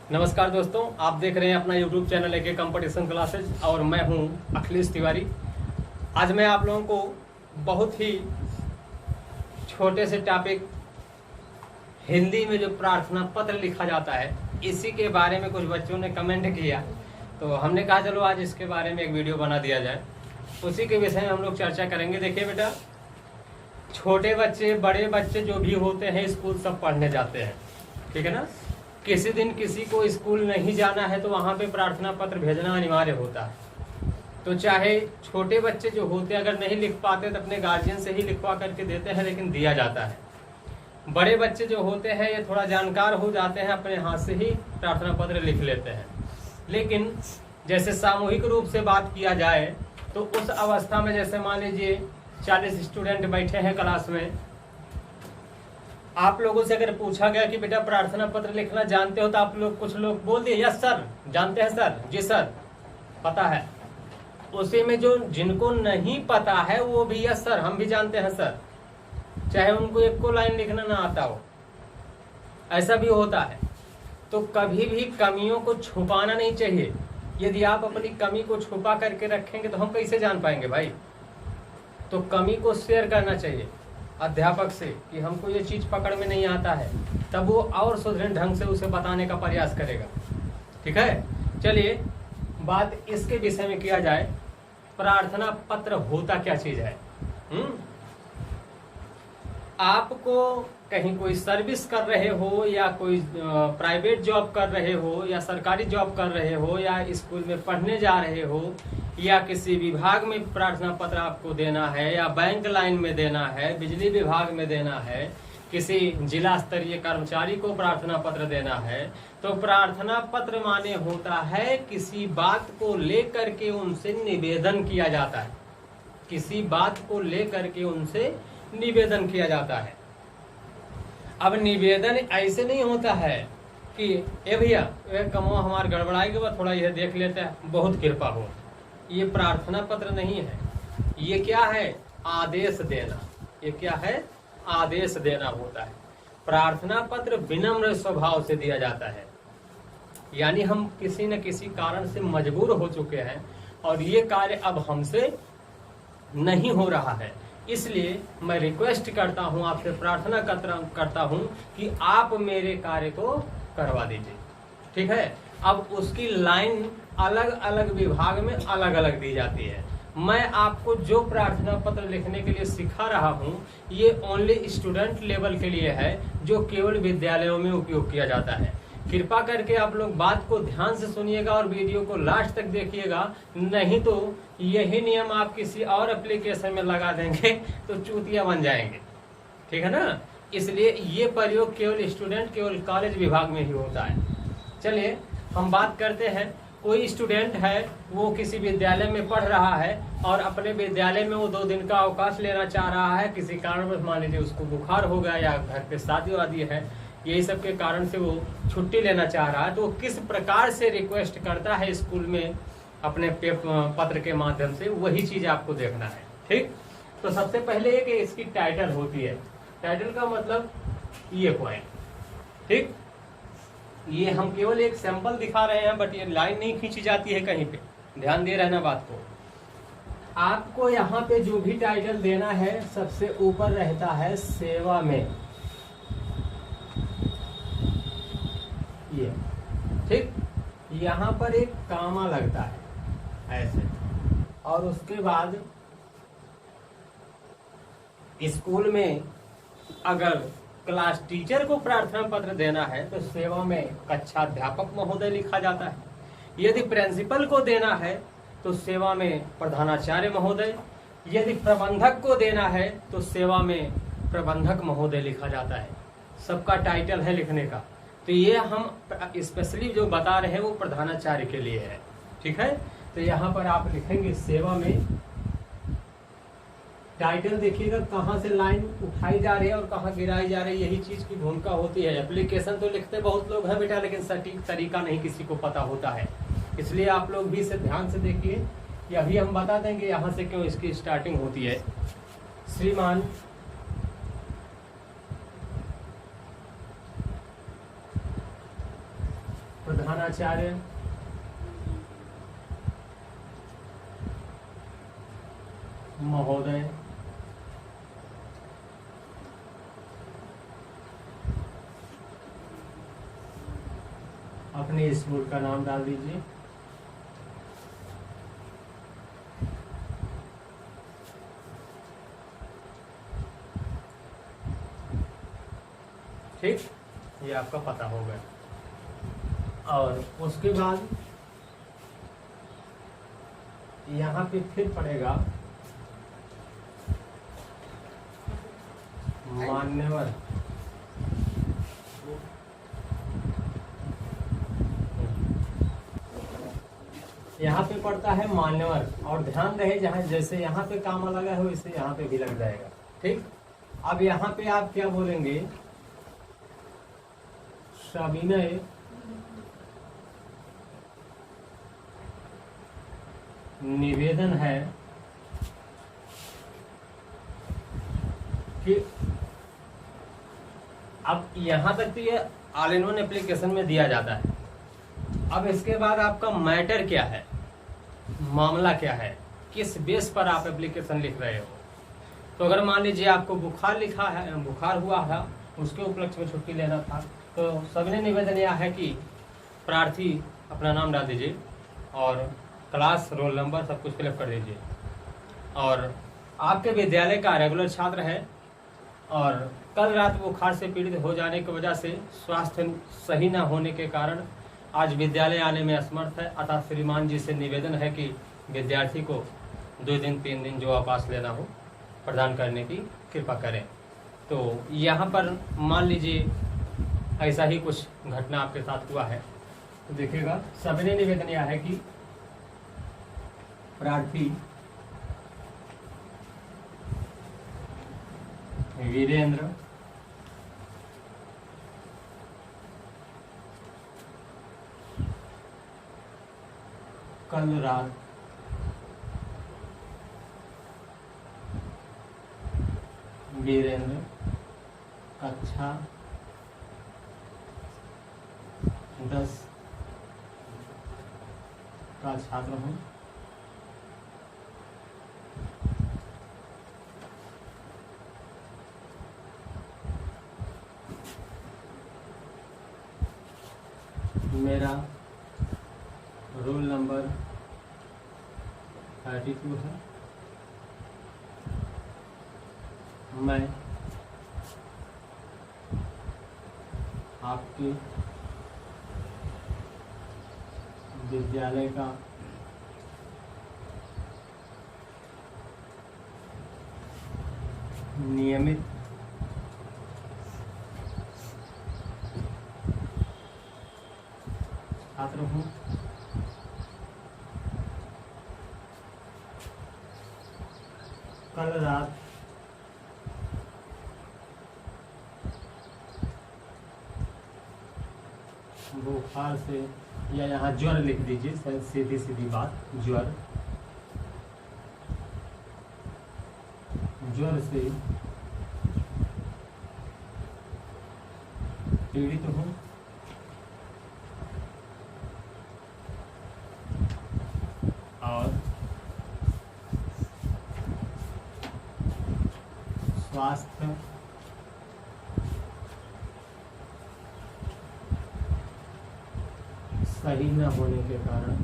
नमस्कार दोस्तों, आप देख रहे हैं अपना YouTube channel AK competition classes और मैं हूं अखिलेश तिवारी। आज मैं आप लोगों को बहुत ही छोटे से टॉपिक हिंदी में जो प्रार्थना पत्र लिखा जाता है इसी के बारे में कुछ बच्चों ने कमेंट किया, तो हमने कहा चलो आज इसके बारे में एक वीडियो बना दिया जाए। उसी के विषय में हम लोग चर्चा करेंगे। देखिए बेटा, छोटे बच्चे बड़े बच्चे जो भी होते हैं स्कूल सब पढ़ने जाते हैं, ठीक है ना। किसी दिन किसी को स्कूल नहीं जाना है तो वहाँ पे प्रार्थना पत्र भेजना अनिवार्य होता है। तो चाहे छोटे बच्चे जो होते हैं अगर नहीं लिख पाते तो अपने गार्जियन से ही लिखवा करके देते हैं, लेकिन दिया जाता है। बड़े बच्चे जो होते हैं ये थोड़ा जानकार हो जाते हैं, अपने हाथ से ही प्रार्थना पत्र लिख लेते हैं। लेकिन जैसे सामूहिक रूप से बात किया जाए तो उस अवस्था में जैसे मान लीजिए 40 स्टूडेंट बैठे हैं क्लास में, आप लोगों से अगर पूछा गया कि बेटा प्रार्थना पत्र लिखना जानते हो, तो आप लोग कुछ लोग बोल दिए यस सर, जानते हैं सर, जी सर, पता है। उसी में जो जिनको नहीं पता है वो भी यस सर, हम भी जानते हैं सर, चाहे उनको एक को लाइन लिखना ना आता हो, ऐसा भी होता है। तो कभी भी कमियों को छुपाना नहीं चाहिए। यदि आप अपनी कमी को छुपा करके रखेंगे तो हम कैसे जान पाएंगे भाई। तो कमी को शेयर करना चाहिए अध्यापक से कि हमको ये चीज पकड़ में नहीं आता है, तब वो और सुदृढ़ ढंग से उसे बताने का प्रयास करेगा, ठीक है। चलिए बात इसके विषय में किया जाए, प्रार्थना पत्र होता क्या चीज है। आपको कहीं कोई सर्विस कर रहे हो या कोई प्राइवेट जॉब कर रहे हो या सरकारी जॉब कर रहे हो या स्कूल में पढ़ने जा रहे हो या किसी विभाग में प्रार्थना पत्र आपको देना है या बैंक लाइन में देना है, बिजली विभाग में देना है, किसी जिला स्तरीय कर्मचारी को प्रार्थना पत्र देना है, तो प्रार्थना पत्र माने होता है किसी बात को लेकर के उनसे निवेदन किया जाता है। किसी बात को लेकर के उनसे निवेदन किया जाता है। अब निवेदन ऐसे नहीं होता है कि ए भैया कमो हमार गड़बड़ाई के बाद थोड़ा यह देख लेते हैं, बहुत कृपा हो। ये प्रार्थना पत्र नहीं है, ये क्या है, आदेश देना। ये क्या है, आदेश देना होता है। प्रार्थना पत्र विनम्र स्वभाव से दिया जाता है, यानी हम किसी न किसी कारण से मजबूर हो चुके हैं और ये कार्य अब हमसे नहीं हो रहा है, इसलिए मैं रिक्वेस्ट करता हूं आपसे, प्रार्थना करता हूं कि आप मेरे कार्य को करवा दीजिए, ठीक है। अब उसकी लाइन अलग अलग विभाग में अलग अलग दी जाती है। मैं आपको जो प्रार्थना पत्र लिखने के लिए सिखा रहा हूं ये ओनली स्टूडेंट लेवल के लिए है, जो केवल विद्यालयों में उपयोग किया जाता है। कृपा करके आप लोग बात को ध्यान से सुनिएगा और वीडियो को लास्ट तक देखिएगा, नहीं तो यही नियम आप किसी और एप्लीकेशन में लगा देंगे तो चूतिया बन जाएंगे, ठीक है ना। इसलिए ये प्रयोग केवल स्टूडेंट, केवल कॉलेज विभाग में ही होता है। चलिए हम बात करते हैं। कोई स्टूडेंट है, वो किसी विद्यालय में पढ़ रहा है और अपने विद्यालय में वो 2 दिन का अवकाश लेना चाह रहा है। किसी कारण मान लीजिए उसको बुखार हो गया या घर पे शादी वादी है, यही सब के कारण से वो छुट्टी लेना चाह रहा है, तो वो किस प्रकार से रिक्वेस्ट करता है स्कूल में अपने पत्र के माध्यम से, वही चीज आपको देखना है, ठीक। तो सबसे पहले एक इसकी टाइटल होती है। टाइटल का मतलब ये पॉइंट, ठीक। ये हम केवल एक सैंपल दिखा रहे हैं, बट ये लाइन नहीं खींची जाती है कहीं पे, ध्यान दे रहना बात को। आपको यहाँ पे जो भी टाइटल देना है सबसे ऊपर रहता है सेवा में, ये ठीक। यहाँ पर एक कामा लगता है ऐसे, और उसके बाद स्कूल में अगर क्लास टीचर को प्रार्थना पत्र देना है तो सेवा में कक्षाध्यापक महोदय लिखा जाता है। यदि प्रिंसिपल को देना है तो सेवा में प्रधानाचार्य महोदय, यदि प्रबंधक को देना है तो सेवा में प्रबंधक महोदय लिखा जाता है। सबका टाइटल है लिखने का। तो ये हम स्पेशली जो बता रहे हैं वो प्रधानाचार्य के लिए है, ठीक है। तो यहाँ पर आप लिखेंगे सेवा में, टाइटल देखिएगा कहाँ से लाइन उठाई जा रही है और कहाँ गिराई जा रही है, यही चीज की भूमिका होती है। एप्लीकेशन तो लिखते बहुत लोग हैं बेटा, लेकिन सटीक तरीका नहीं किसी को पता होता है, इसलिए आप लोग भी इसे ध्यान से देखिए। ये अभी हम बता देंगे यहाँ से क्यों इसकी स्टार्टिंग होती है। श्रीमान प्रधानाचार्य महोदय अपने स्कूल का नाम डाल दीजिए। ठीक, ये आपका पता हो गया। और उसके बाद यहाँ पे फिर पड़ेगा मान्यवर। यहाँ पे पड़ता है मान्यवर, और ध्यान रहे जहाँ जैसे यहाँ पे काम लगा है वैसे यहाँ पे भी लग जाएगा। ठीक, अब यहाँ पे आप क्या बोलेंगे, सविनय निवेदन है कि अब यहां तक तो ये ऑल इन वन एप्लीकेशन में दिया जाता है। अब इसके बाद आपका मैटर क्या है, मामला क्या है, किस बेस पर आप एप्लीकेशन लिख रहे हो। तो अगर मान लीजिए आपको बुखार लिखा है, बुखार हुआ है, उसके उपलक्ष्य में छुट्टी लेना था, तो सविनय निवेदन यह है कि प्रार्थी अपना नाम डाल दीजिए और क्लास, रोल नंबर सब कुछ फिलअप कर दीजिए। और आपके विद्यालय का रेगुलर छात्र है और कल रात बुखार से पीड़ित हो जाने की वजह से स्वास्थ्य सही न होने के कारण आज विद्यालय आने में असमर्थ है, अतः श्रीमान जी से निवेदन है कि विद्यार्थी को 2 दिन 3 दिन जो अवकाश लेना हो प्रदान करने की कृपा करें। तो यहाँ पर मान लीजिए ऐसा ही कुछ घटना आपके साथ हुआ है, तो देखिएगा सविनय निवेदन यह है कि प्रार्थी वीरेंद्र कल रात वीरेंद्र कक्षा 10 का छात्र हूँ। मेरा रोल नंबर 32 है। मैं आपके विद्यालय का नियमित छात्र हूँ। कल रात बुखार से, या यहाँ ज्वर लिख दीजिए, सीधी सीधी बात, ज्वर से पीड़ित हूँ। और स्वास्थ्य सही न होने के कारण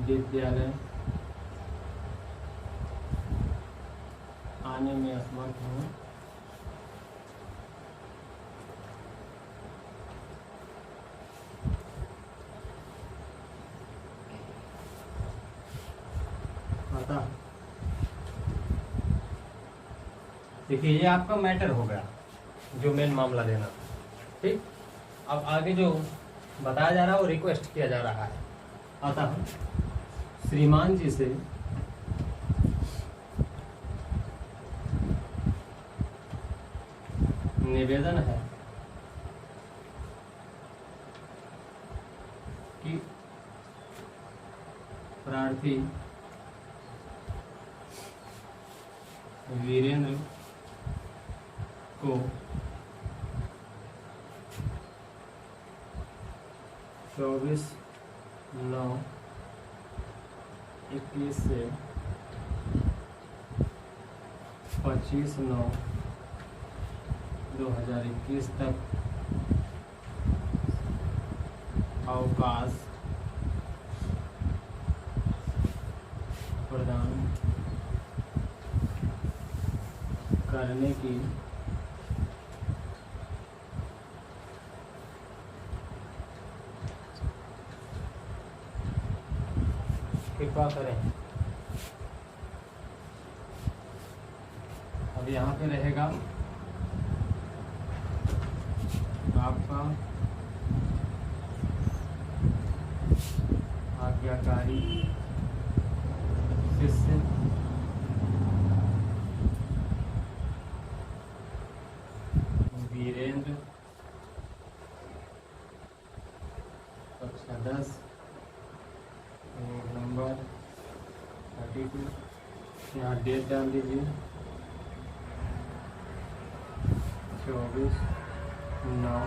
विद्यालय आने में असमर्थ हूँ। अतः देखिए ये आपका मैटर हो गया, जो मेन मामला देना था। ठीक, अब आगे जो बताया जा रहा है वो रिक्वेस्ट किया जा रहा है। अतः श्रीमान जी से निवेदन है कि प्रार्थी सारथी वीरेंद्र को 24/9/21 से 25/9/2021 तक अवकाश प्रदान करने की कृपा करें। अब यहाँ पे रहेगा आपका आज्ञाकारी शिष्य वीरेंद्र, कक्षा 10, नंबर 32। यहाँ डेट डाल दीजिए 24/9